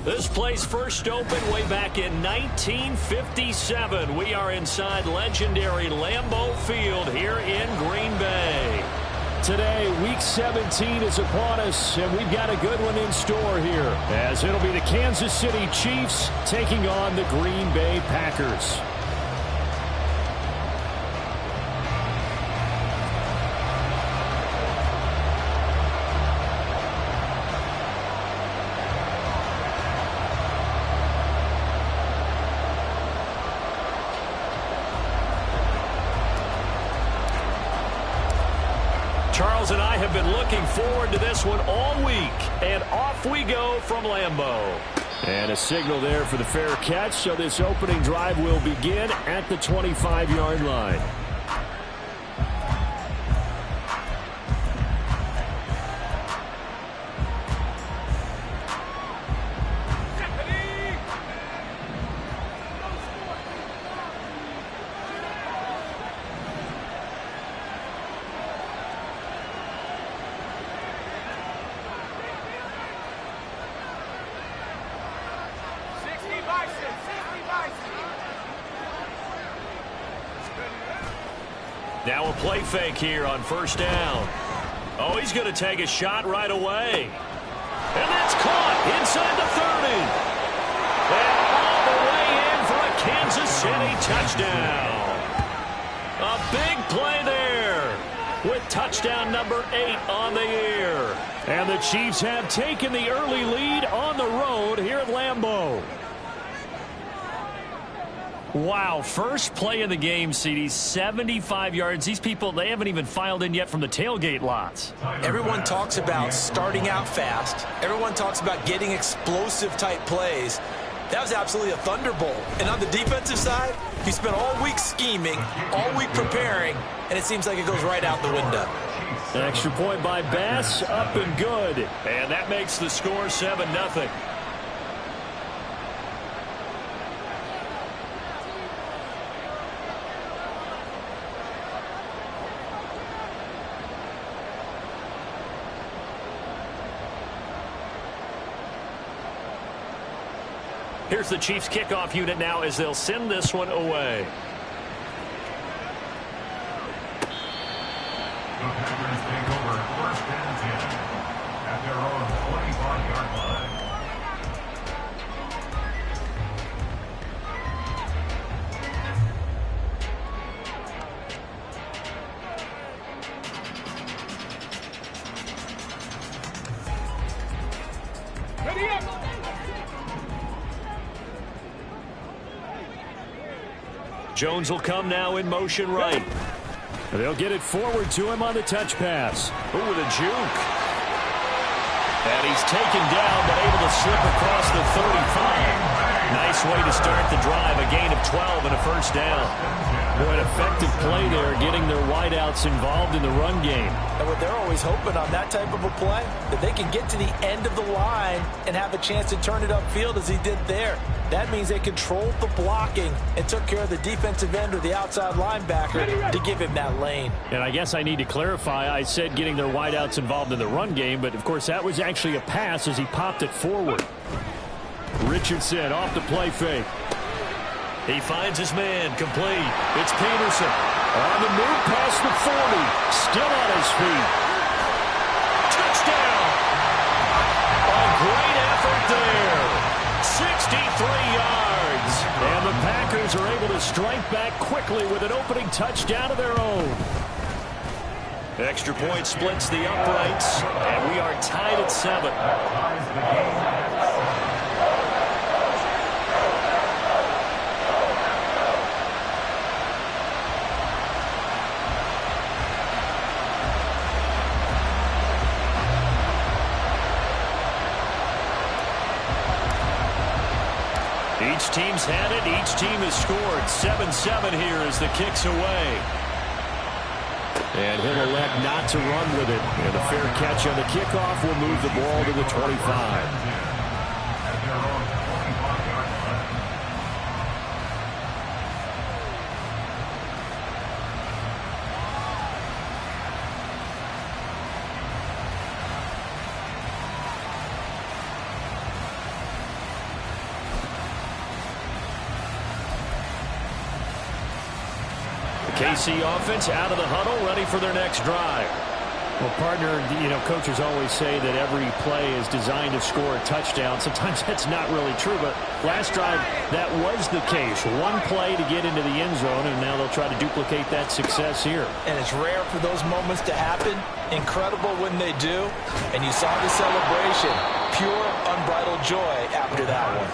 This place first opened way back in 1957. We are inside legendary Lambeau Field here in Green Bay. Today, Week 17 is upon us, and we've got a good one in store here, as it'll be the Kansas City Chiefs taking on the Green Bay Packers. Charles and I have been looking forward to this one all week, and off we go from Lambeau. And a signal there for the fair catch, so this opening drive will begin at the 25-yard line. Now a play fake here on first down. Oh, he's going to take a shot right away. And that's caught inside the 30. And all the way in for a Kansas City touchdown. A big play there with touchdown number 8 on the year. And the Chiefs have taken the early lead on the road here at Lambeau. Wow, first play of the game, CD, 75 yards. These people, they haven't even filed in yet from the tailgate lots. Everyone talks about starting out fast. Everyone talks about getting explosive-type plays. That was absolutely a thunderbolt. And on the defensive side, he spent all week scheming, all week preparing, and it seems like it goes right out the window. An extra point by Bass, up and good. And that makes the score 7-0. Here's the Chiefs kickoff unit now as they'll send this one away. The Packers take over first and 10 at their own 25-yard line. Ready up! Jones will come now in motion right. They'll get it forward to him on the touch pass. Ooh, with a juke. And he's taken down, but able to slip across the 35. Nice way to start the drive. A gain of 12 and a first down. Boy, an effective play there, getting their wideouts involved in the run game. And what they're always hoping on that type of a play, that they can get to the end of the line and have a chance to turn it upfield as he did there. That means they controlled the blocking and took care of the defensive end or the outside linebacker to give him that lane. And I guess I need to clarify, I said getting their wideouts involved in the run game, but of course that was actually a pass as he popped it forward. Richardson off the play fake. He finds his man, complete. It's Peterson. On the move past the 40. Still on his feet. Touchdown! A great effort there. 63 yards. And the Packers are able to strike back quickly with an opening touchdown of their own. Extra point splits the uprights, and we are tied at 7. Each team's had it. Each team has scored. 7-7 here as the kick's away. And he'll elect not to run with it. And a fair catch on the kickoff will move the ball to the 25. KC offense out of the huddle, ready for their next drive. Well, partner, coaches always say that every play is designed to score a touchdown. Sometimes that's not really true, but last drive, that was the case. One play to get into the end zone, and now they'll try to duplicate that success here. And it's rare for those moments to happen. Incredible when they do. And you saw the celebration. Pure, unbridled joy after that one.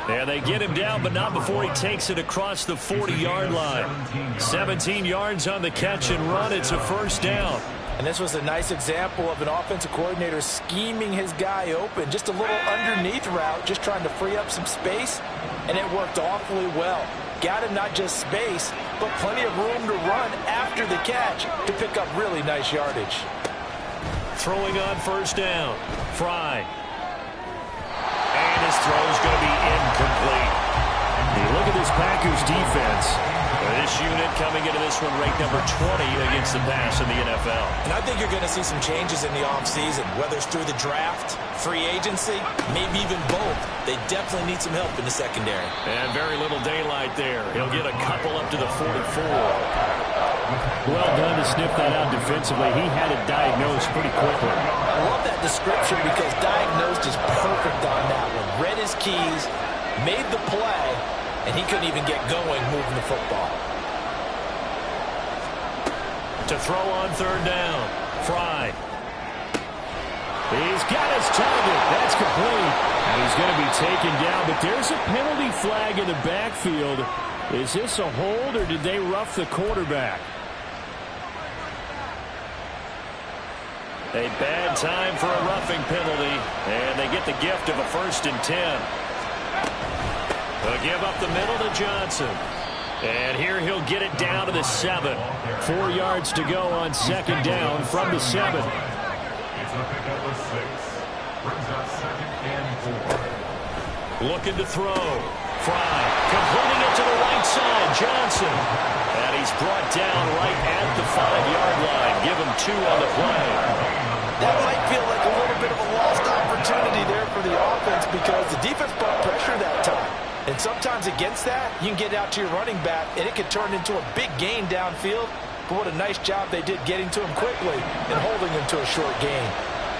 Yeah, they get him down, but not before he takes it across the 40-yard line. 17 yards on the catch and run. It's a first down. And this was a nice example of an offensive coordinator scheming his guy open. Just a little underneath route, just trying to free up some space, and it worked awfully well. Got him not just space, but plenty of room to run after the catch to pick up really nice yardage. Throwing on first down. Fry. And his throw's going to be incomplete. You look at this Packers defense. This unit coming into this one ranked number 20 against the pass in the NFL. And I think you're going to see some changes in the offseason, whether it's through the draft, free agency, maybe even both. They definitely need some help in the secondary. And very little daylight there. He'll get a couple up to the 44. Well done to sniff that out defensively. He had it diagnosed pretty quickly. I love that description because diagnosed is perfect on that one. Read his keys, made the play, and he couldn't even get going moving the football. To throw on third down. Fry. He's got his target. That's complete. And he's going to be taken down, but there's a penalty flag in the backfield. Is this a hold, or did they rough the quarterback? A bad time for a roughing penalty, and they get the gift of a 1st and 10. They'll give up the middle to Johnson. And here he'll get it down to the 7. 4 yards to go on second down from the 7. It's a pickup of 6. Brings up 2nd and 4. Looking to throw. Fry completing it to the right side. Johnson. And he's brought down right at the 5-yard line. Give him 2 on the play. That might feel like a little bit of a lost opportunity there for the offense because the defense brought pressure that time. And sometimes against that, you can get out to your running back, and it could turn into a big gain downfield. But what a nice job they did getting to him quickly and holding him to a short gain.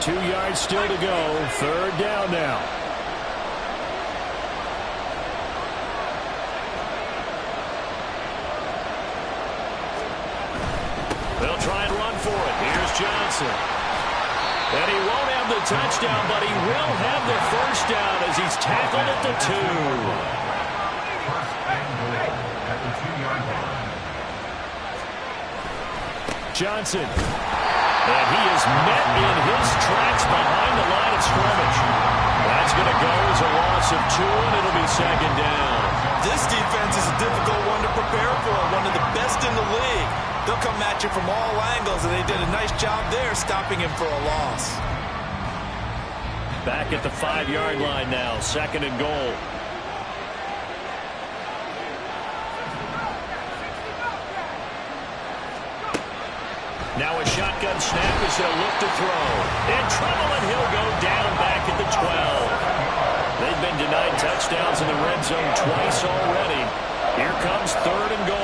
2 yards still to go. Third down now. They'll try and run for it. Here's Johnson. And he won't have the touchdown, but he will have the first down as he's tackled at the 2. First and goal at the 2-yard line. Johnson. And he is met in his tracks behind the line of scrimmage. That's going to go as a loss of 2, and it'll be second down. This defense is a difficult one to prepare for, one of the best in the league. They'll come at you from all angles, and they did a nice job there stopping him for a loss. Back at the 5-yard line now, 2nd and goal. Now a shotgun snap as they'll look to throw. In trouble, and he'll go down back at the 12. They've been denied touchdowns in the red zone twice already. Here comes 3rd and goal.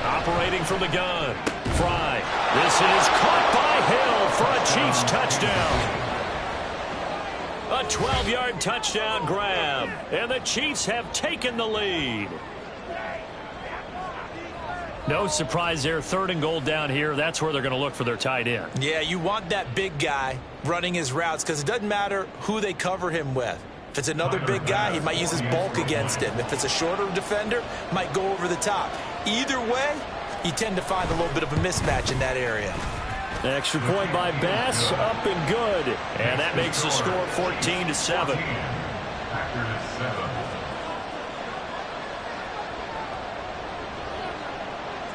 Operating from the gun. Fry. This is caught by Hill for a Chiefs touchdown. A 12-yard touchdown grab. And the Chiefs have taken the lead. No surprise there. 3rd and goal down here. That's where they're going to look for their tight end. Yeah, you want that big guy running his routes because it doesn't matter who they cover him with. If it's another big guy, he might use his bulk against him. If it's a shorter defender, might go over the top. Either way, you tend to find a little bit of a mismatch in that area. Extra point by Bass, up and good. And that makes the score 14-7. Packers 7.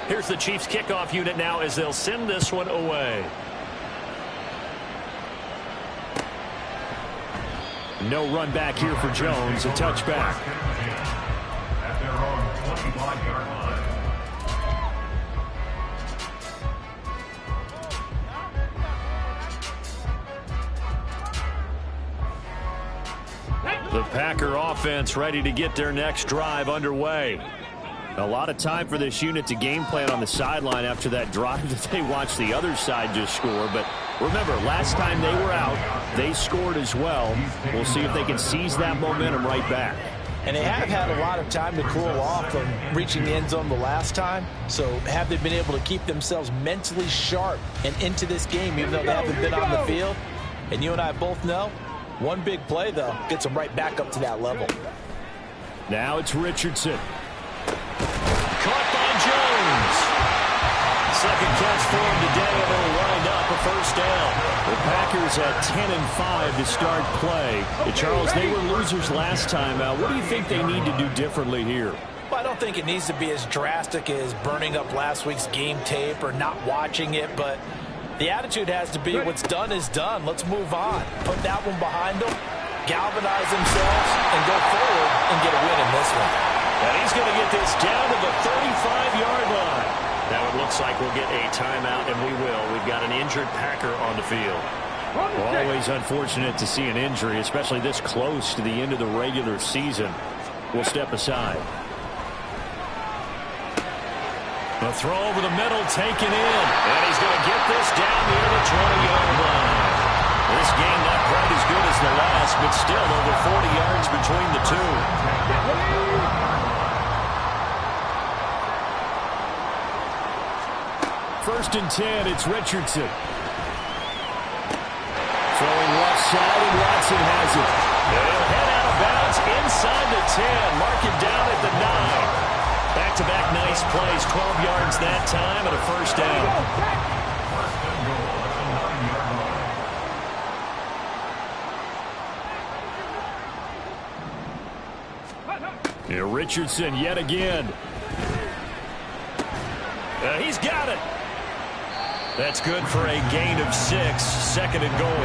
Here's the Chiefs kickoff unit now as they'll send this one away. No run back here for Jones, a touchback. At their own 25-yard line. Packer offense ready to get their next drive underway. A lot of time for this unit to game plan on the sideline after that drive that they watched the other side just score. But remember, last time they were out, they scored as well. We'll see if they can seize that momentum right back. And they have had a lot of time to cool off from reaching the end zone the last time. So have they been able to keep themselves mentally sharp and into this game, even though they haven't been on the field? And you and I both know, one big play, though, gets them right back up to that level. Now it's Richardson. Caught by Jones. Second catch for him today, and they'll wind up a first down. The Packers at 10-5 to start play. Charles, they were losers last time out. What do you think they need to do differently here? Well, I don't think it needs to be as drastic as burning up last week's game tape or not watching it, but the attitude has to be what's done is done. Let's move on. Put that one behind them, galvanize themselves, and go forward and get a win in this one. And he's going to get this down to the 35-yard line. Now it looks like we'll get a timeout, and we will. We've got an injured Packer on the field. Always unfortunate to see an injury, especially this close to the end of the regular season. We'll step aside. A throw over the middle, taken in. And he's going to get this down near the 20-yard line. This game not quite as good as the last, but still over 40 yards between the two. First and 10, it's Richardson. Throwing left side, and Watson has it. He'll head out of bounds inside the 10. Mark it down at the 9. Back-to-back nice plays, 12 yards that time, and a first down. Here, Richardson yet again. He's got it. That's good for a gain of 6, second and goal.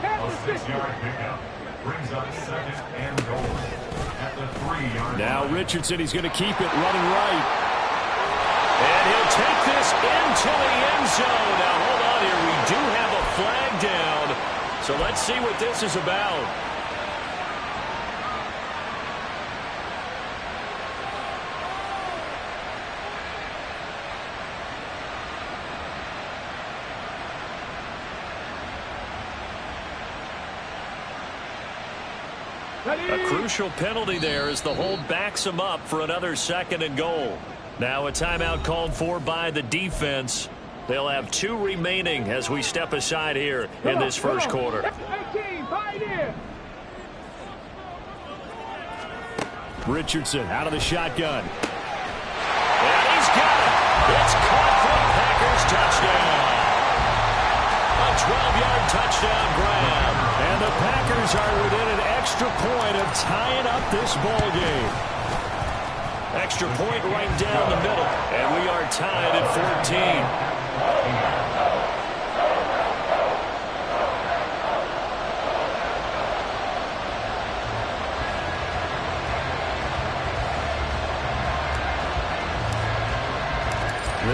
A 6-yard pickup brings up second and goal at the 3-yard line. Now Richardson, he's going to keep it running right. And he'll take this into the end zone. Now, hold on here. We do have a flag down. So let's see what this is about. A crucial penalty there as the hold backs him up for another second and goal. Now a timeout called for by the defense. They'll have 2 remaining as we step aside here in this first quarter. Richardson out of the shotgun. And he's got it. It's caught for a Packers touchdown. A 12-yard touchdown grab. And the Packers are within an extra point of tying up this ball game. Extra point right down the middle. And we are tied at 14.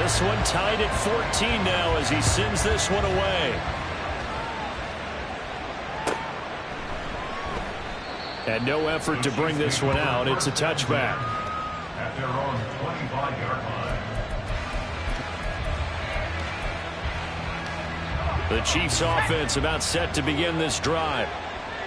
This one tied at 14 now as he sends this one away. And no effort to bring this one out. It's a touchback. At their own 25-yard line. The Chiefs offense about set to begin this drive.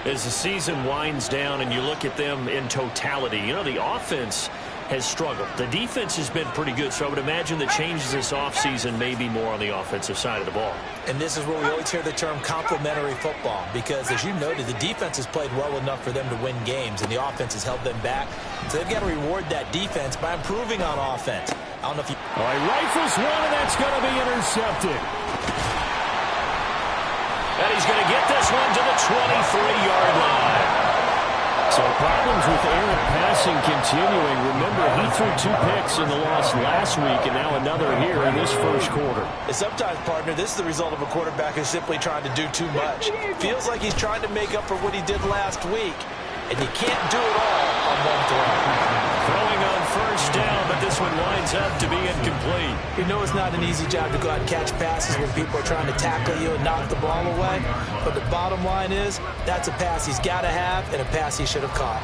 As the season winds down and you look at them in totality, you know, the offense has struggled. The defense has been pretty good, so I would imagine the changes this offseason may be more on the offensive side of the ball. And this is where we always hear the term complementary football, because as you noted, the defense has played well enough for them to win games, and the offense has held them back. So they've got to reward that defense by improving on offense. I don't know if you... All right, rifles one, and that's going to be intercepted. And he's going to get this one to the 23-yard line. So problems with errant passing continuing. Remember, he threw 2 picks in the loss last week, and now another here in this first quarter. And sometimes, partner, this is the result of a quarterback who's simply trying to do too much. Feels like he's trying to make up for what he did last week, and you can't do it all on one throw. Throwing on first down, but this this one winds up to be incomplete. You know it's not an easy job to go out and catch passes when people are trying to tackle you and knock the ball away. But the bottom line is, that's a pass he's got to have and a pass he should have caught.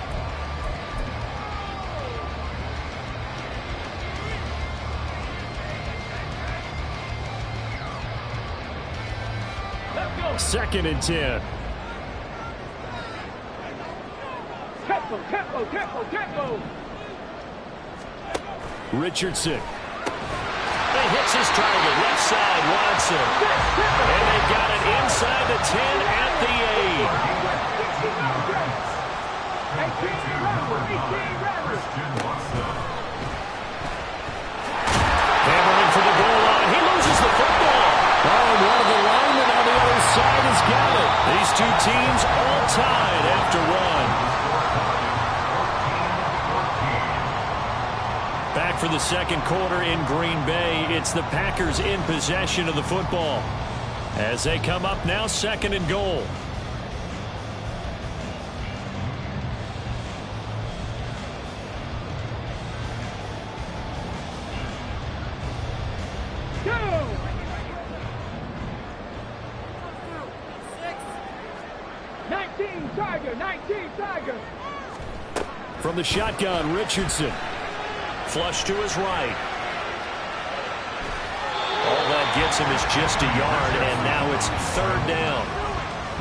Second and 10. Tempo. Richardson. He hits his target, left side, Watson. And they've got it inside the 10 at the 8. Hammering for the goal line. He loses the football. Oh, and one of the linemen on the other side has got it. These two teams all tied after one. Back for the second quarter in Green Bay. It's the Packers in possession of the football as they come up now, second and goal. Tiger. From the shotgun, Richardson. Flush to his right. All that gets him is just a yard, and now it's third down.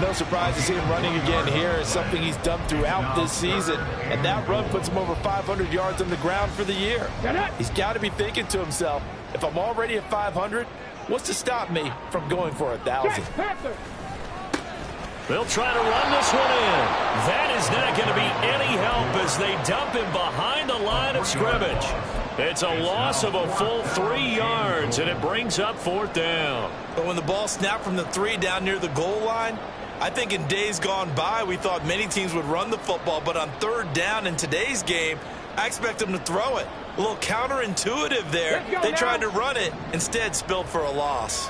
No surprise to see him running again here. It's something he's done throughout this season. And that run puts him over 500 yards on the ground for the year. He's got to be thinking to himself, if I'm already at 500, what's to stop me from going for 1,000? They'll try to run this one in. That is not going to be any help as they dump him behind the line of scrimmage. It's a loss of a full 3 yards, and it brings up fourth down. But when the ball snapped from the 3 down near the goal line, I think in days gone by, we thought many teams would run the football. But on third down in today's game, I expect them to throw it. A little counterintuitive there. They tried to run it, instead spilled for a loss.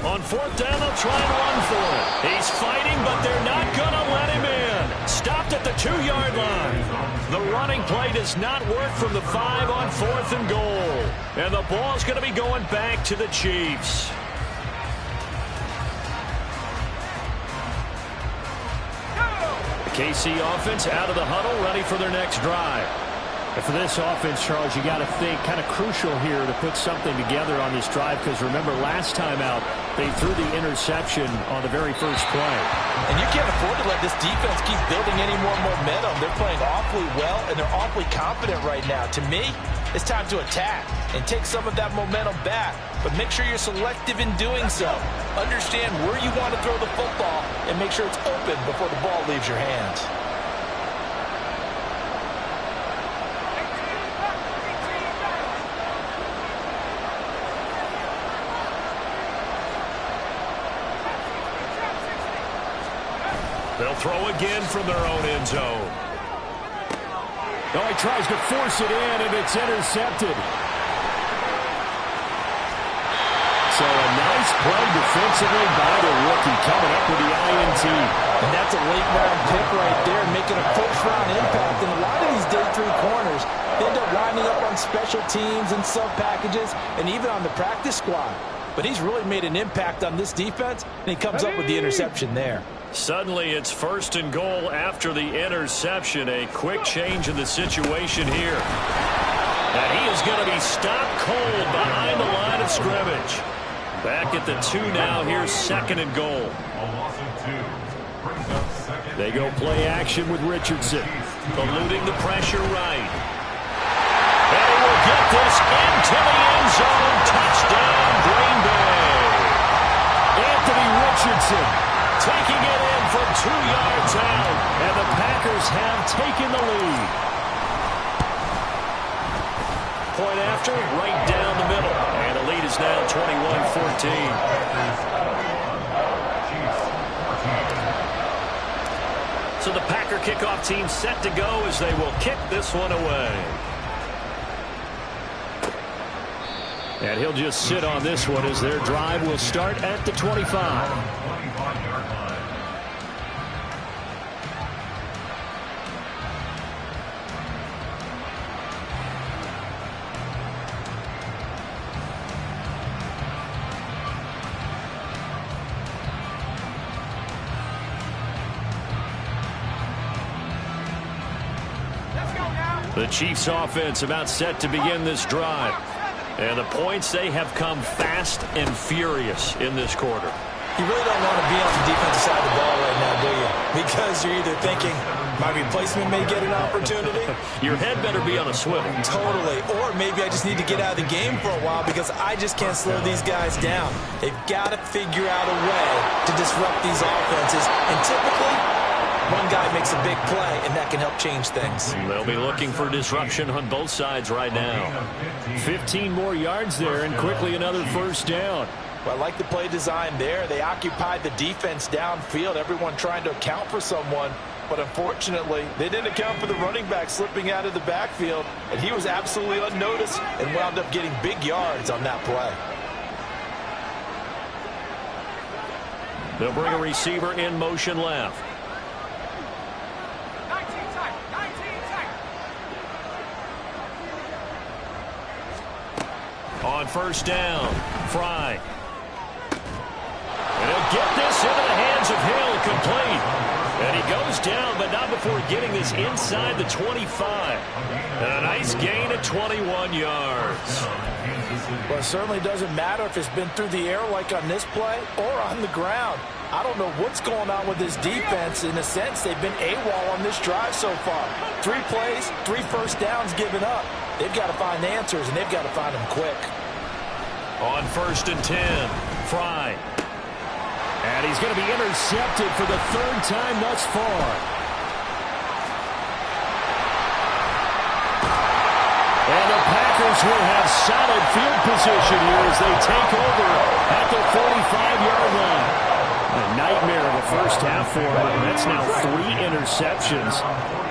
On fourth down, they'll try and run for it. He's fighting, but they're not going to let him in. Stopped at the 2-yard line. The running play does not work from the 5 on fourth and goal. And the ball's going to be going back to the Chiefs. The KC offense out of the huddle, ready for their next drive. And for this offense, Charles, you got to think kind of crucial here to put something together on this drive, because remember last time out they threw the interception on the very first play. And you can't afford to let this defense keep building any more momentum. They're playing awfully well, and they're awfully confident right now. To me, it's time to attack and take some of that momentum back, but make sure you're selective in doing so. Understand where you want to throw the football and make sure it's open before the ball leaves your hands. They'll throw again from their own end zone. Oh, he tries to force it in, and it's intercepted. So a nice play defensively by the rookie, coming up with the INT. And that's a late-round pick right there, making a first-round impact. And a lot of these day 3 corners end up winding up on special teams and sub-packages and even on the practice squad. But he's really made an impact on this defense, and he comes up with the interception there. Suddenly it's first and goal after the interception. A quick change in the situation here. And he is going to be stopped cold behind the line of scrimmage. Back at the 2 now. Here's second and goal. They go play action with Richardson. Eluding the pressure right. And he will get this into the end zone. Touchdown, Green Bay. Anthony Richardson taking it in from 2 yards out. And the Packers have taken the lead. Point after, right down the middle. And the lead is now 21-14. So the Packer kickoff team set to go as they will kick this one away. And he'll just sit on this one as their drive will start at the 25. The Chiefs offense about set to begin this drive. And the points, they have come fast and furious in this quarter. You really don't want to be on the defensive side of the ball right now, do you? Because you're either thinking, my replacement may get an opportunity. Your head better be on a swivel. Totally. Or maybe I just need to get out of the game for a while because I just can't slow these guys down. They've got to figure out a way to disrupt these offenses. And typically, one guy makes a big play, and that can help change things. They'll be looking for disruption on both sides right now. 15 more yards there, and quickly another first down. Well, I like the play design there. They occupied the defense downfield, everyone trying to account for someone. But unfortunately, they didn't account for the running back slipping out of the backfield, and he was absolutely unnoticed and wound up getting big yards on that play. They'll bring a receiver in motion left. On first down, Fry. And he'll get this into the hands of Hill, complete. And he goes down, but not before getting this inside the 25. And a nice gain of 21 yards. Well, it certainly doesn't matter if it's been through the air like on this play or on the ground. I don't know what's going on with this defense. In a sense, they've been AWOL on this drive so far. 3 plays, 3 first downs given up. They've got to find answers, and they've got to find them quick. On first and 10, Fry. And he's going to be intercepted for the 3rd time thus far. And the Packers will have solid field position here as they take over at the 45-yard line. A nightmare of a first half for him. That's now 3 interceptions.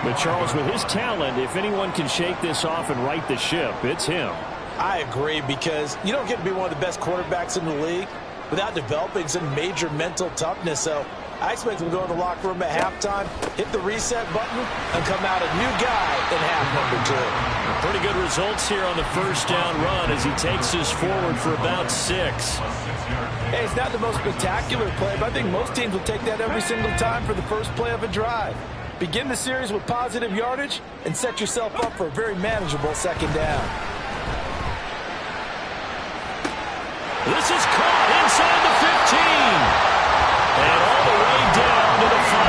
But Charles, with his talent, if anyone can shake this off and right the ship, it's him. I agree, because you don't get to be one of the best quarterbacks in the league without developing some major mental toughness. So I expect him to go to the locker room at halftime, hit the reset button, and come out a new guy in half number 2. Pretty good results here on the first down run as he takes us forward for about 6. Hey, it's not the most spectacular play, but I think most teams will take that every single time for the first play of a drive. Begin the series with positive yardage and set yourself up for a very manageable second down. This is caught inside the 15. And all the way down to the 5.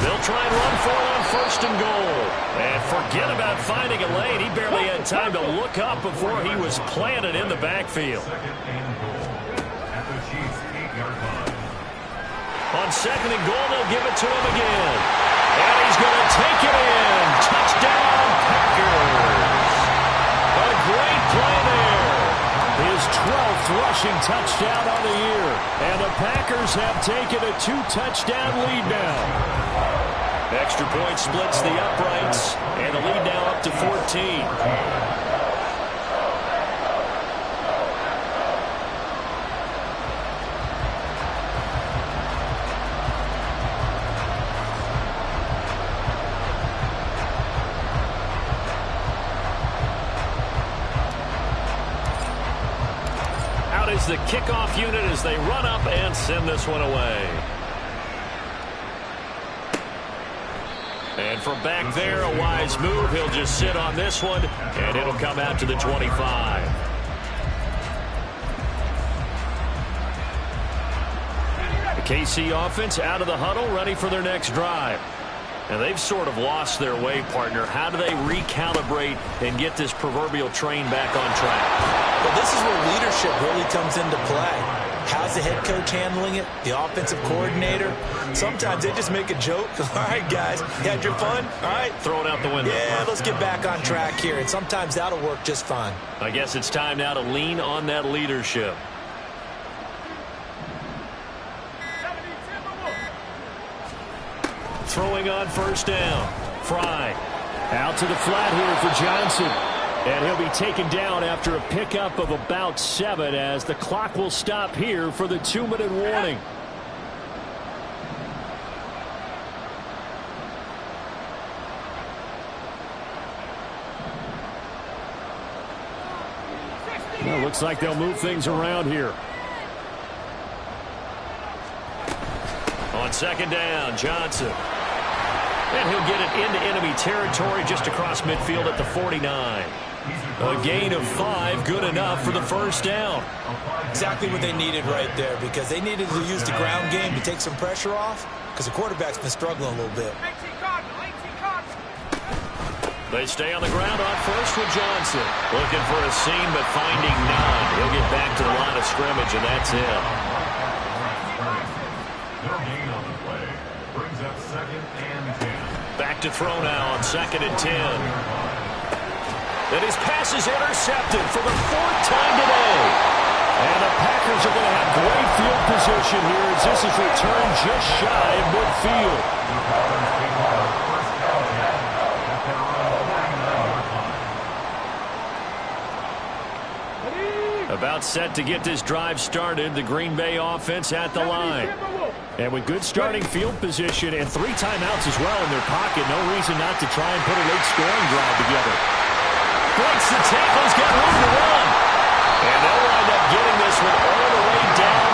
They'll try and run for it on first and goal. And forget about finding a lane. He barely had time to look up before he was planted in the backfield. On second and goal, they'll give it to him again. And he's going to take it in. Touchdown, Packers. A great play there. His 12th rushing touchdown on the year. And the Packers have taken a 2-touchdown lead now. Extra point splits the uprights. And the lead now up to 14. Is the kickoff unit as they run up and send this one away. And from back there, a wise move. He'll just sit on this one, and it'll come out to the 25. The KC offense out of the huddle, ready for their next drive. And they've sort of lost their way, partner. How do they recalibrate and get this proverbial train back on track? Well, this is where leadership really comes into play. How's the head coach handling it? The offensive coordinator? Sometimes they just make a joke. All right, guys, you had your fun? All right. Throw it out the window. Yeah, let's get back on track here. And sometimes that'll work just fine. I guess it's time now to lean on that leadership. Throwing on first down. Fry. Out to the flat here for Johnson. And he'll be taken down after a pickup of about 7 as the clock will stop here for the 2-minute warning. Well, looks like they'll move things around here. On second down, Johnson. And he'll get it into enemy territory just across midfield at the 49. A gain of 5, good enough for the first down. Exactly what they needed right there, because they needed to use the ground game to take some pressure off, because the quarterback's been struggling a little bit. They stay on the ground on first with Johnson. Looking for a seam, but finding none. He'll get back to the line of scrimmage, and that's it. No gain on the play. Brings up 2nd and 10. Back to throw now on 2nd and 10. And his pass is intercepted for the 4th time today. And the Packers are going to have great field position here as this is returned just shy of midfield. About set to get this drive started, the Green Bay offense at the line. And with good starting field position and 3 timeouts as well in their pocket, no reason not to try and put a late scoring drive together. Breaks the tackle, he's got room to run. And they'll wind up getting this one all the way down.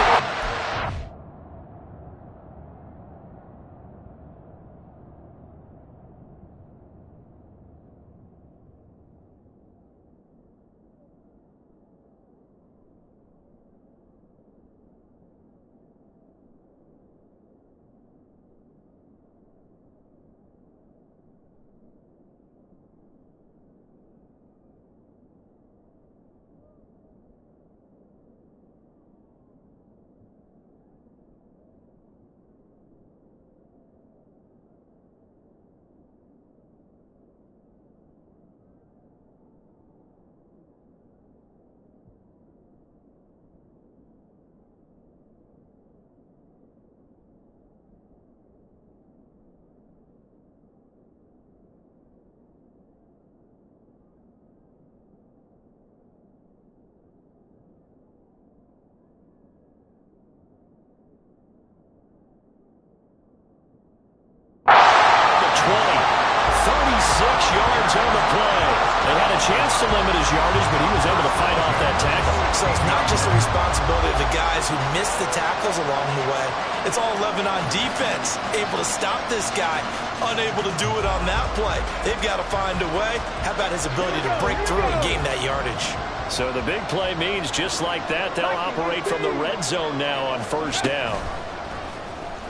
On the play. They had a chance to limit his yardage, but he was able to fight off that tackle. So it's not just the responsibility of the guys who missed the tackles along the way. It's all 11 on defense, able to stop this guy, unable to do it on that play. They've got to find a way. How about his ability to break through and gain that yardage? So the big play means just like that, they'll operate from the red zone now on first down.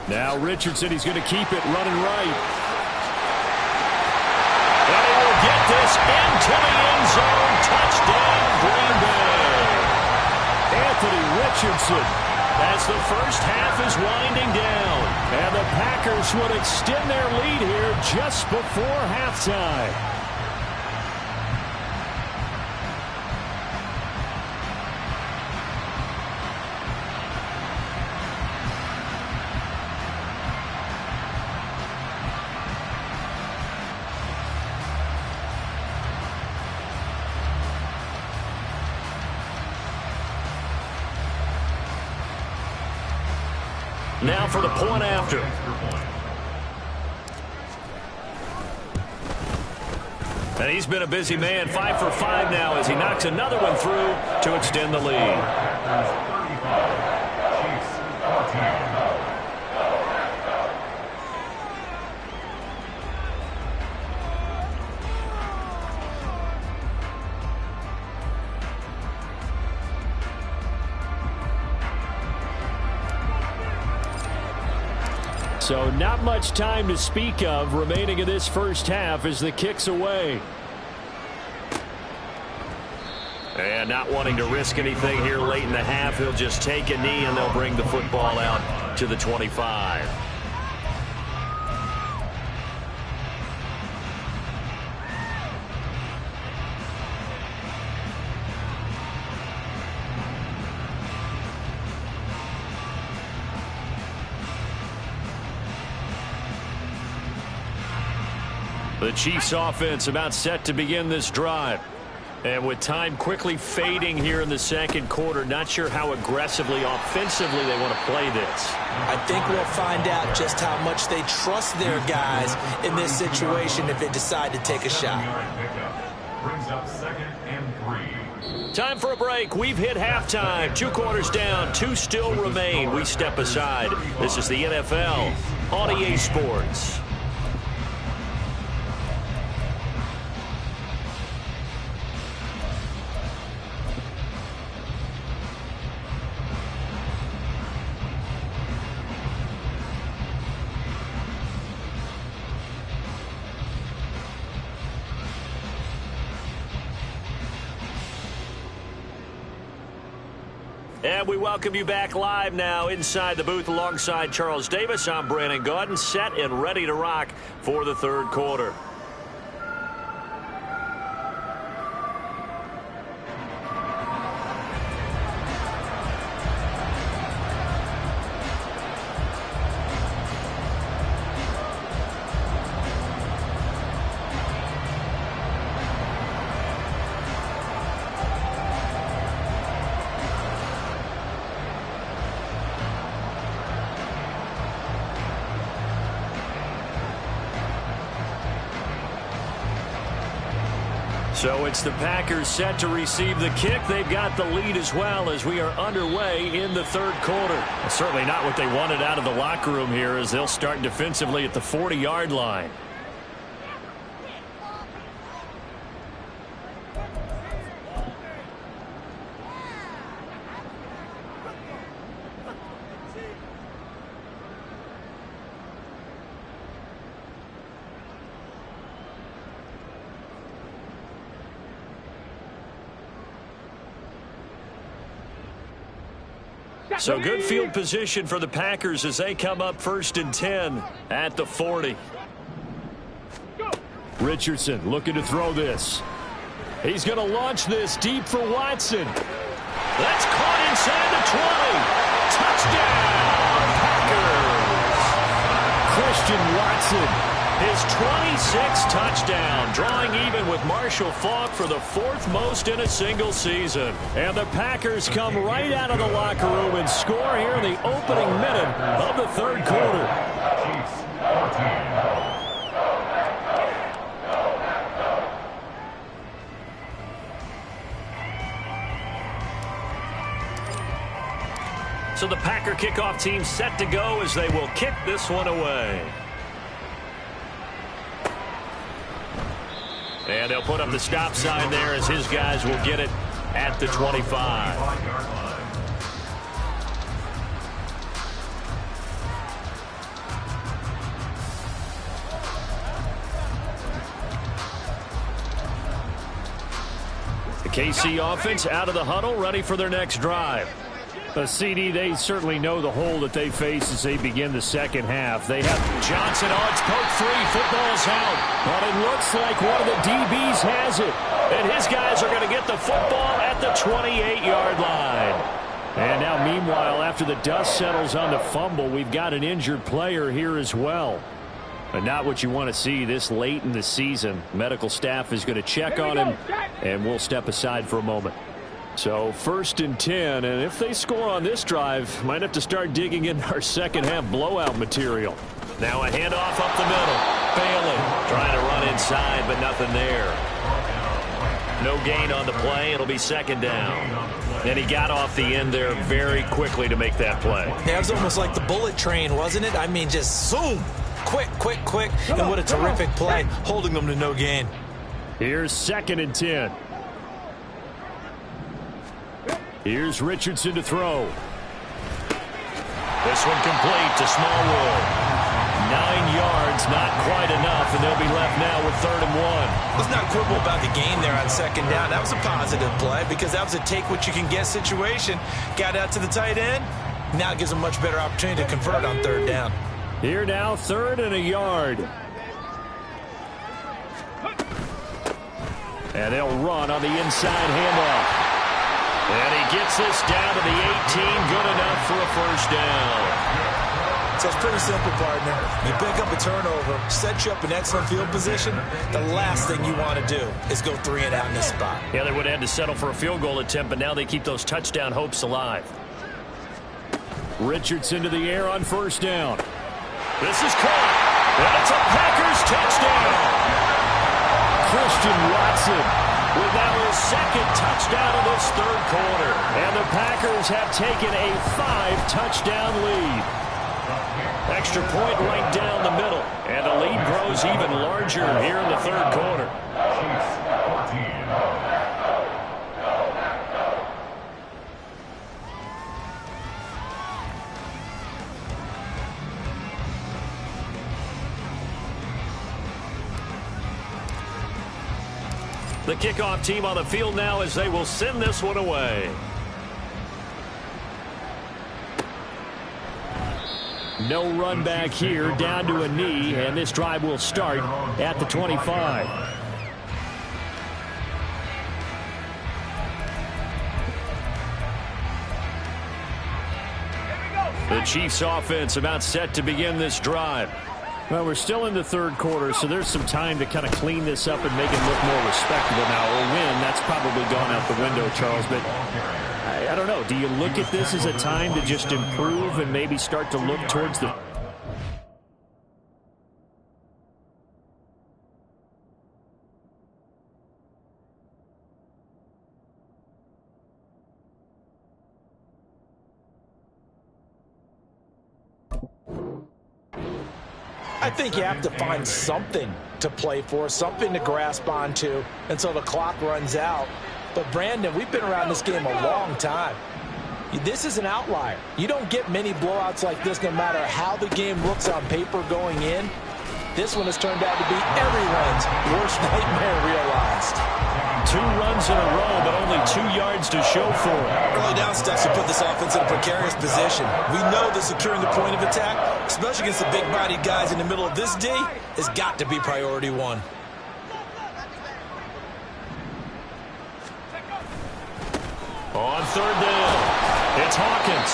Now Richardson, he's going to keep it running right. Get this into the end zone. Touchdown, Green Bay. Anthony Richardson. As the first half is winding down. And the Packers would extend their lead here just before halftime. Now for the point after. And he's been a busy man, 5 for 5 now as he knocks another one through to extend the lead. So not much time to speak of remaining in this first half as the kick's away. And not wanting to risk anything here late in the half, he'll just take a knee and they'll bring the football out to the 25. The Chiefs offense about set to begin this drive. And with time quickly fading here in the second quarter, not sure how aggressively, offensively they want to play this. I think we'll find out just how much they trust their guys in this situation if they decide to take a shot. Brings up 2nd and 3. Time for a break. We've hit halftime. 2 quarters down. 2 still remain. We step aside. This is the NFL on EA Sports. And we welcome you back live now inside the booth alongside Charles Davis. I'm Brandon Gaudin, set and ready to rock for the third quarter. So it's the Packers set to receive the kick. They've got the lead as well as we are underway in the third quarter. Well, certainly not what they wanted out of the locker room here as they'll start defensively at the 40-yard line. So good field position for the Packers as they come up 1st and 10 at the 40. Richardson looking to throw this. He's going to launch this deep for Watson. That's caught inside the 20. Touchdown, Packers. Christian Watson. His 26th touchdown, drawing even with Marshall Faulk for the 4th most in a single season. And the Packers come right out of the locker room and score here in the opening minute of the third quarter. So the Packer kickoff team set to go as they will kick this one away. And they'll put up the stop sign there as his guys will get it at the 25. The KC offense out of the huddle, ready for their next drive. The CD, they certainly know the hole that they face as they begin the second half. They have Johnson odds poke 3. Football's out. But it looks like one of the DBs has it. And his guys are going to get the football at the 28-yard line. And now, meanwhile, after the dust settles on the fumble, we've got an injured player here as well. But not what you want to see this late in the season. Medical staff is going to check on him, and we'll step aside for a moment. So 1st and 10, and if they score on this drive, might have to start digging in our second half blowout material. Now a handoff up the middle. Failing. Trying to run inside, but nothing there. No gain on the play. It'll be 2nd down. And he got off the end there very quickly to make that play. Yeah, it was almost like the bullet train, wasn't it? I mean, just zoom. Quick, quick, quick. And what a terrific play, holding them to no gain. Here's 2nd and 10. Here's Richardson to throw. This one complete to Smallwood. 9 yards, not quite enough, and they'll be left now with 3rd and 1. Let's not quibble about the game there on 2nd down. That was a positive play because that was a take-what-you-can-get situation. Got out to the tight end. Now it gives them a much better opportunity to convert on 3rd down. Here now, 3rd and a yard. And they'll run on the inside handoff. And he gets this down to the 18, good enough for a 1st down. So it's pretty simple, partner. You pick up a turnover, set you up in excellent field position. The last thing you want to do is go 3 and out in this spot. Yeah, they would have had to settle for a field goal attempt, but now they keep those touchdown hopes alive. Richardson to the air on 1st down. This is caught, and it's a Packers touchdown. Christian Watson. with now his second touchdown of this third quarter. And the Packers have taken a 5-touchdown lead. Extra point right down the middle. And the lead grows even larger here in the third quarter. The kickoff team on the field now as they will send this one away. No run back here, down to a knee, and this drive will start at the 25. The Chiefs offense about set to begin this drive. Well, we're still in the third quarter, so there's some time to kind of clean this up and make it look more respectable. Now, a win, that's probably gone out the window, Charles, but I don't know. Do you look at this as a time to just improve and maybe start to look towards the... I think you have to find something to play for, something to grasp onto until the clock runs out. But, Brandon, we've been around this game a long time. This is an outlier. You don't get many blowouts like this no matter how the game looks on paper going in. This one has turned out to be everyone's worst nightmare realized. 2 runs in a row, but only 2 yards to show for it. Early down steps will put this offense in a precarious position. We know that securing the point of attack, especially against the big-bodied guys in the middle of this D, has got to be priority 1. On third down, it's Hawkins.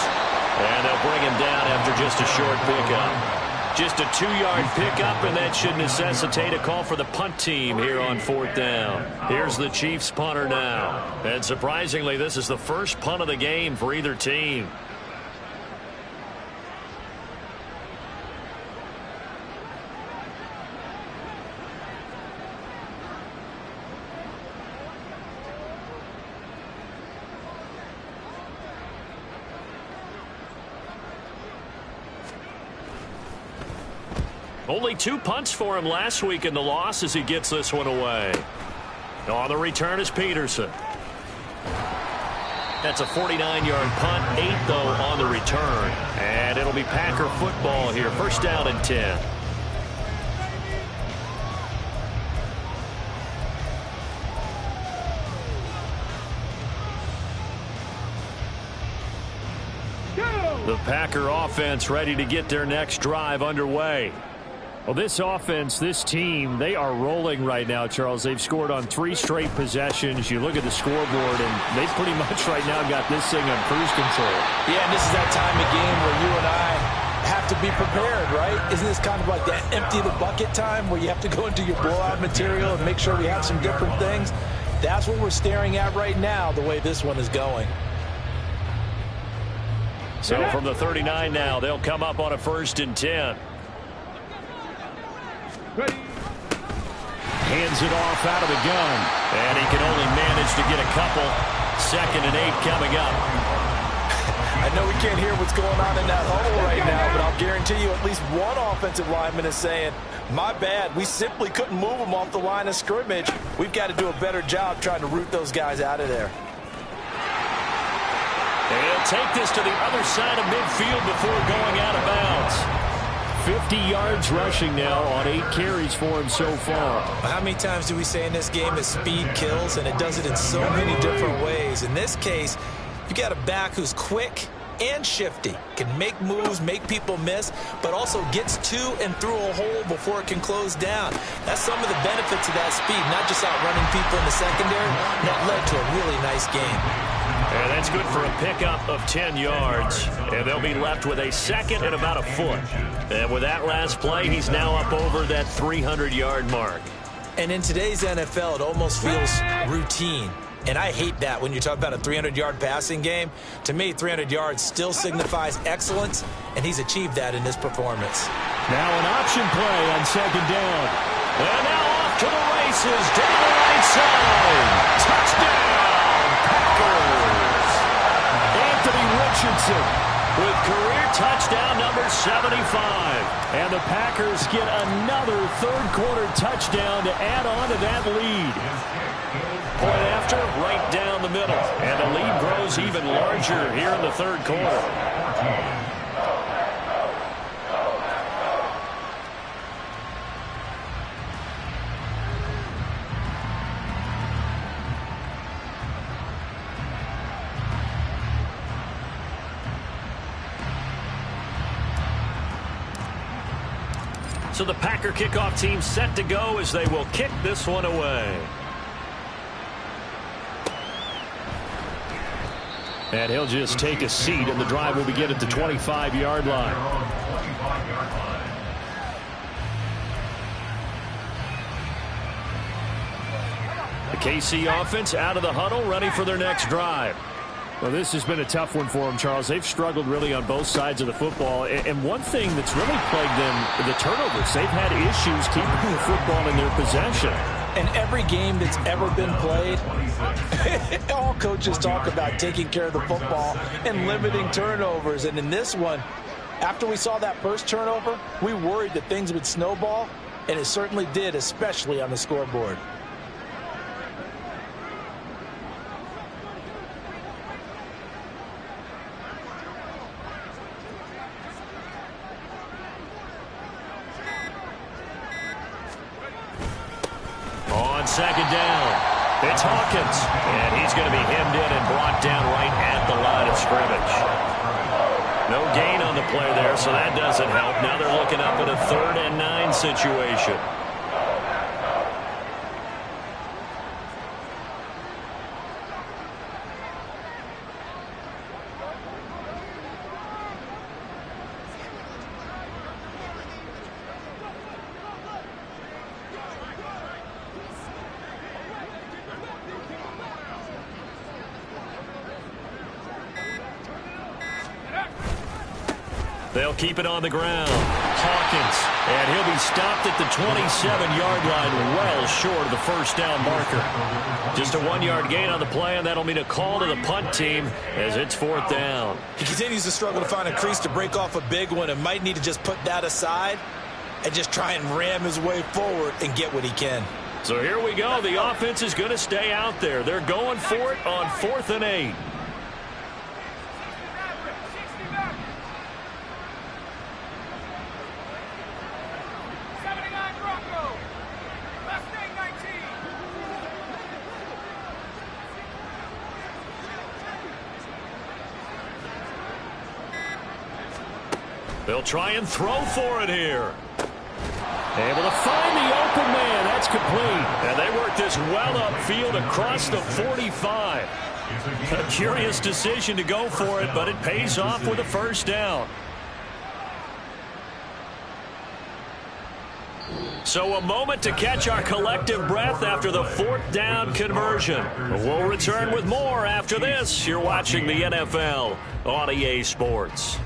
And they'll bring him down after just a short pickup. Just a 2-yard pickup, and that should necessitate a call for the punt team here on 4th down. Here's the Chiefs punter now. And surprisingly, this is the first punt of the game for either team. Only 2 punts for him last week in the loss as he gets this one away. On the return is Peterson. That's a 49-yard punt, 8 though on the return. And it'll be Packer football here, 1st down and 10. The Packer offense ready to get their next drive underway. Well, this offense, this team, they are rolling right now, Charles. They've scored on 3 straight possessions. You look at the scoreboard, and they pretty much right now got this thing on cruise control. Yeah, and this is that time of game where you and I have to be prepared, right? Isn't this kind of like that empty the bucket time where you have to go into your blowout material and make sure we have some different things? That's what we're staring at right now, the way this one is going. So from the 39 now, they'll come up on a 1st and 10. Hands it off out of the gun. And he can only manage to get a couple. 2nd and 8 coming up. I know we can't hear what's going on in that huddle right now, but I'll guarantee you at least one offensive lineman is saying, my bad, we simply couldn't move them off the line of scrimmage. We've got to do a better job trying to root those guys out of there. They'll take this to the other side of midfield before going out of bounds. 50 yards rushing now on 8 carries for him so far. How many times do we say in this game that speed kills, and it does it in so many different ways? In this case, you got a back who's quick and shifty, can make moves, make people miss, but also gets to and through a hole before it can close down. That's some of the benefits of that speed, not just outrunning people in the secondary. That led to a really nice game. And that's good for a pickup of 10 yards. And they'll be left with a 2nd and about a foot. And with that last play, he's now up over that 300-yard mark. And in today's NFL, it almost feels routine. And I hate that when you talk about a 300-yard passing game. To me, 300 yards still signifies excellence, and he's achieved that in this performance. Now an option play on 2nd down. And now off to the races down the right side. gets him. With career touchdown number 75. And the Packers get another third-quarter touchdown to add on to that lead. Point after, right down the middle. And the lead grows even larger here in the third quarter. So the Packer kickoff team set to go as they will kick this one away. And he'll just take a seat, and the drive will begin at the 25-yard line. The KC offense out of the huddle, ready for their next drive. Well, this has been a tough one for them, Charles. They've struggled really on both sides of the football. And one thing that's really plagued them, the turnovers. They've had issues keeping the football in their possession. And every game that's ever been played, all coaches talk about taking care of the football and limiting turnovers. And in this one, after we saw that first turnover, we worried that things would snowball, and it certainly did, especially on the scoreboard. On second down, it's Hawkins, and he's going to be hemmed in and brought down right at the line of scrimmage. No gain on the play there, so that doesn't help. Now they're looking up at a 3rd and 9 situation. They'll keep it on the ground. Hawkins, and he'll be stopped at the 27-yard line, well short of the first down marker. Just a 1-yard gain on the play, and that'll mean a call to the punt team as it's 4th down. He continues to struggle to find a crease to break off a big one and might need to just put that aside and just try and ram his way forward and get what he can. So here we go. The offense is going to stay out there. They're going for it on 4th and 8. They'll try and throw for it here. Able to find the open man. That's complete. And they work this well upfield across the 45. A curious decision to go for it, but it pays off with a first down. So a moment to catch our collective breath after the 4th down conversion. We'll return with more after this. You're watching the NFL on EA Sports.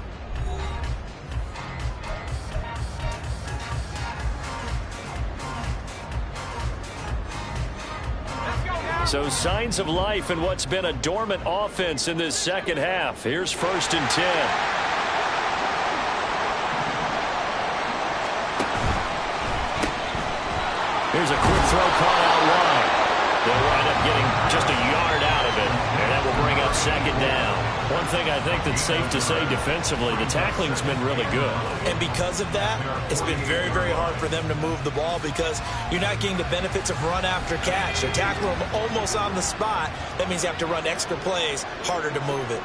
So signs of life in what's been a dormant offense in this second half. Here's 1st and 10. Here's a quick throw caught out wide. They'll wind up getting just a yard out of it, and that will bring up 2nd down. One thing I think that's safe to say defensively, the tackling's been really good. And because of that, it's been very, very hard for them to move the ball because you're not getting the benefits of run after catch. They're tackling them almost on the spot. That means you have to run extra plays, harder to move it.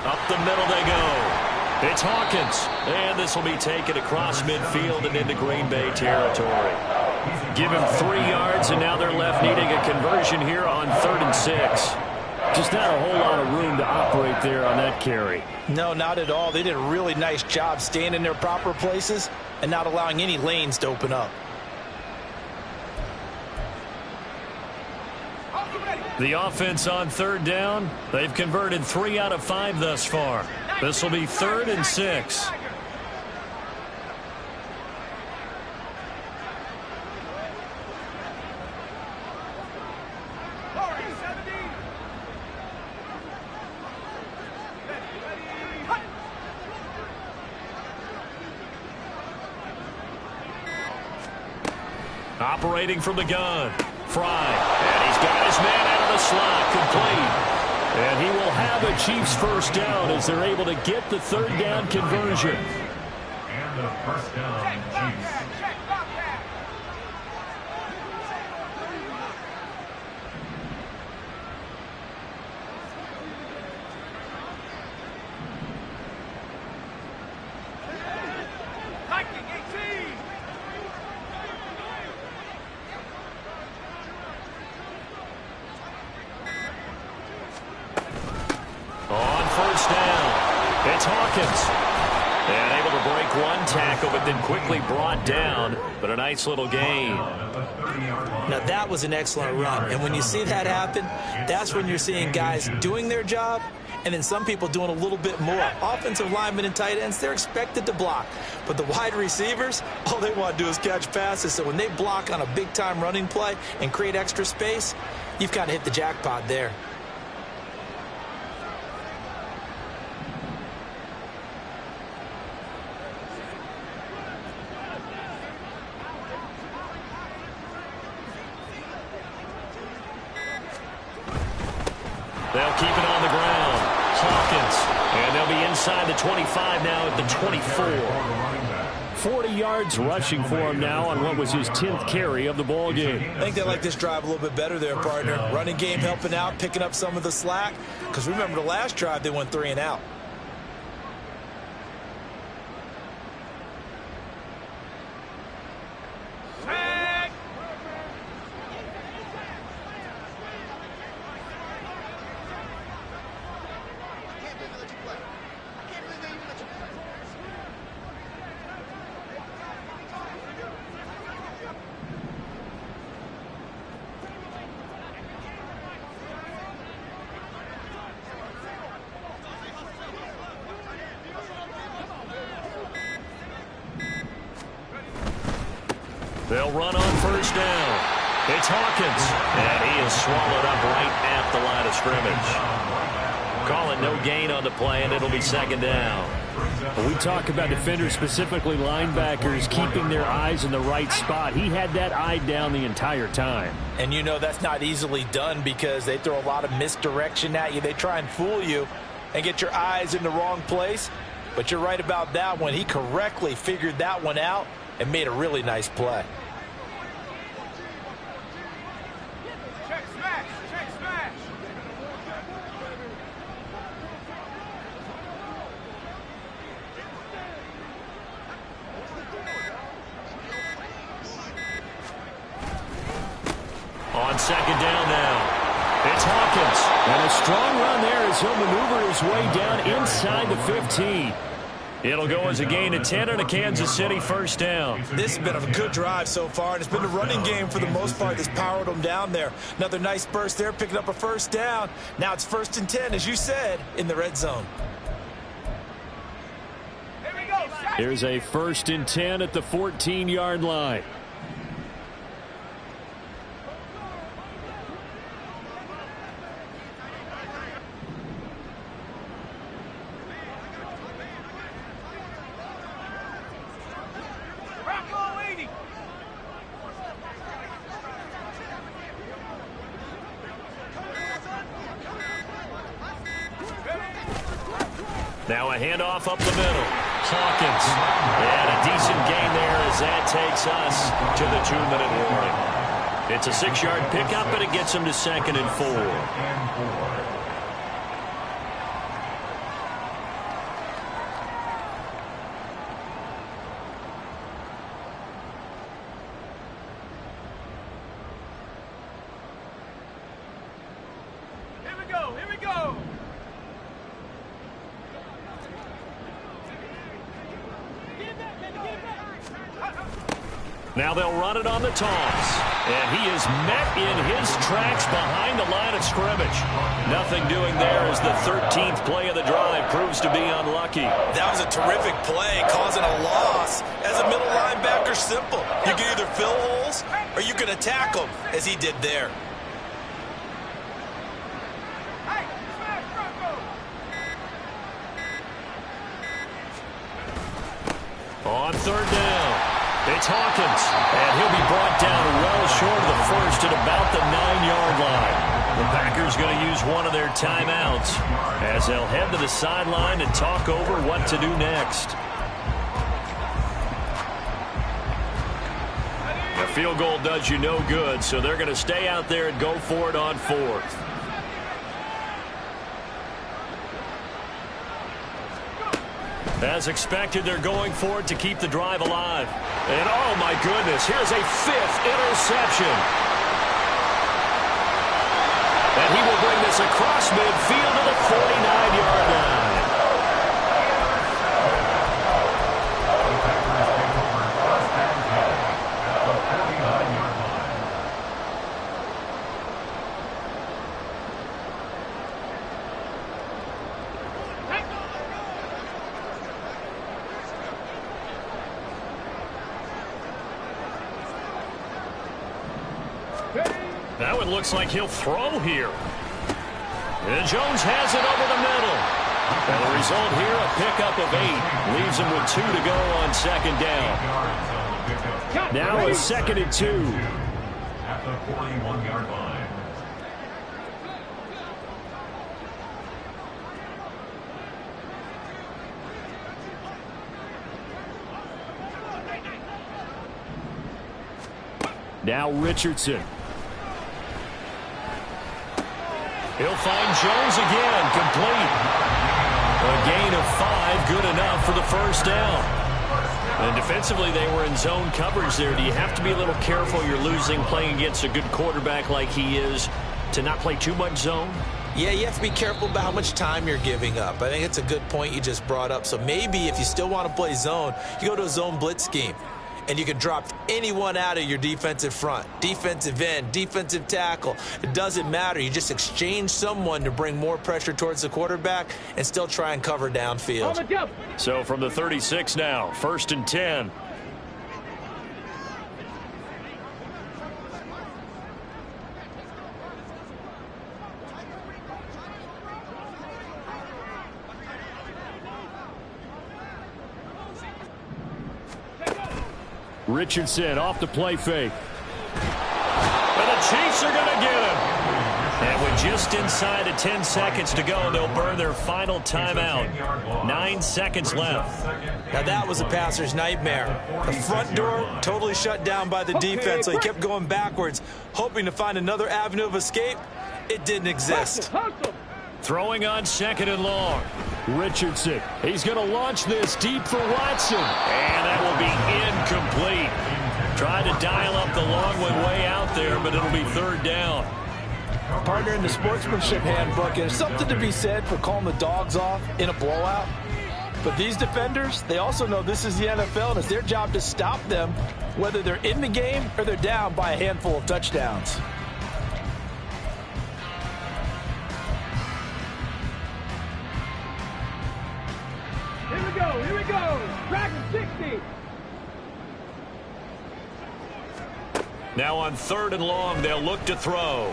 Up the middle they go. It's Hawkins. And this will be taken across midfield and into Green Bay territory. Give him 3 yards, and now they're left needing a conversion here on 3rd and 6. Just not a whole lot of room to operate there on that carry. No, not at all. They did a really nice job staying in their proper places and not allowing any lanes to open up. The offense on third down, they've converted 3 out of 5 thus far. This will be 3rd and 6. Operating from the gun, Fry, and he's got his man out of the slot, complete. And he will have a Chiefs first down as they're able to get the 3rd down conversion. And the first down, Chiefs. And able to break one tackle, but then quickly brought down. But a nice little gain. Now, that was an excellent run. And when you see that happen, that's when you're seeing guys doing their job and then some people doing a little bit more. Offensive linemen and tight ends, they're expected to block. But the wide receivers, all they want to do is catch passes. So when they block on a big-time running play and create extra space, you've kind of hit the jackpot there. They'll keep it on the ground. Hawkins. And they'll be inside the 25 now at the 24. 40 yards rushing for him now on what was his 10th carry of the ball game. I think they like this drive a little bit better there, partner. Running game helping out, picking up some of the slack. Because remember the last drive, they went 3 and out. They'll run on first down. It's Hawkins. And he is swallowed up right at the line of scrimmage. Call it no gain on the play, and it'll be 2nd down. When we talk about defenders, specifically linebackers, keeping their eyes in the right spot. He had that eye down the entire time. And you know that's not easily done because they throw a lot of misdirection at you. They try and fool you and get your eyes in the wrong place. But you're right about that one. He correctly figured that one out and made a really nice play. Check smash! Check smash! On 2nd down now. It's Hawkins. And a strong run there as he'll maneuver his way down inside the 15. It'll go as a gain of 10 and a Kansas City first down. This has been a good drive so far, and it's been the running game for the most part that's powered them down there. Another nice burst there, picking up a first down. Now it's 1st and 10, as you said, in the red zone. Here we go. Here's a 1st and 10 at the 14-yard line. Now a handoff up the middle. Hawkins. And a decent gain there as that takes us to the 2-minute warning. It's a 6-yard pickup, but it gets him to 2nd and 4. Here we go. Here we go. Now they'll run it on the toss. And he is met in his tracks behind the line of scrimmage. Nothing doing there as the 13th play of the drive proves to be unlucky. That was a terrific play, causing a loss. As a middle linebacker, simple. You can either fill holes or you can attack them, as he did there. On third down, it's Hawkins, and he'll be brought down well short of the first at about the 9-yard line. The Packers going to use one of their timeouts as they'll head to the sideline and talk over what to do next. A field goal does you no good, so they're going to stay out there and go for it on fourth. As expected, they're going for it to keep the drive alive. And, oh, my goodness, here's a 5th interception. And he will bring this across midfield to the 49-yard line. Now it looks like he'll throw here. And Jones has it over the middle. And the result here, a pickup of 8. Leaves him with 2 to go on second down. Now a 2nd and 2. At the 41-yard line. Now Richardson. He'll find Jones again, complete. A gain of 5, good enough for the first down. And defensively, they were in zone coverage there. Do you have to be a little careful you're losing playing against a good quarterback like he is to not play too much zone? Yeah, you have to be careful about how much time you're giving up. I think it's a good point you just brought up. So maybe if you still want to play zone, you go to a zone blitz scheme. And you can drop anyone out of your defensive front, defensive end, defensive tackle. It doesn't matter. You just exchange someone to bring more pressure towards the quarterback and still try and cover downfield. So from the 36 now, 1st and 10. Richardson off the play fake. And the Chiefs are going to get him. And with just inside of 10 seconds to go, they'll burn their final timeout. 9 seconds left. Now that was a passer's nightmare. The front door totally shut down by the defense, so he kept going backwards, hoping to find another avenue of escape. It didn't exist. Throwing on 2nd and long. Richardson. He's going to launch this deep for Watson. And that will be incomplete. Tried to dial up the long one way out there, but it'll be 3rd down. Partner, in the sportsmanship handbook, there's something to be said for calling the dogs off in a blowout. But these defenders, they also know this is the NFL, and it's their job to stop them, whether they're in the game or they're down by a handful of touchdowns. Here we go. Dragon 60. Now on 3rd and long, they'll look to throw.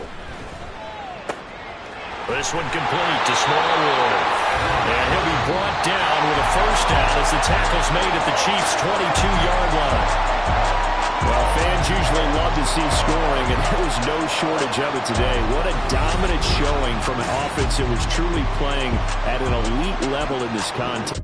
This one complete to Smallwood. And he'll be brought down with a first down as the tackle's made at the Chiefs' 22-yard line. Well, fans usually love to see scoring, and there was no shortage of it today. What a dominant showing from an offense that was truly playing at an elite level in this contest.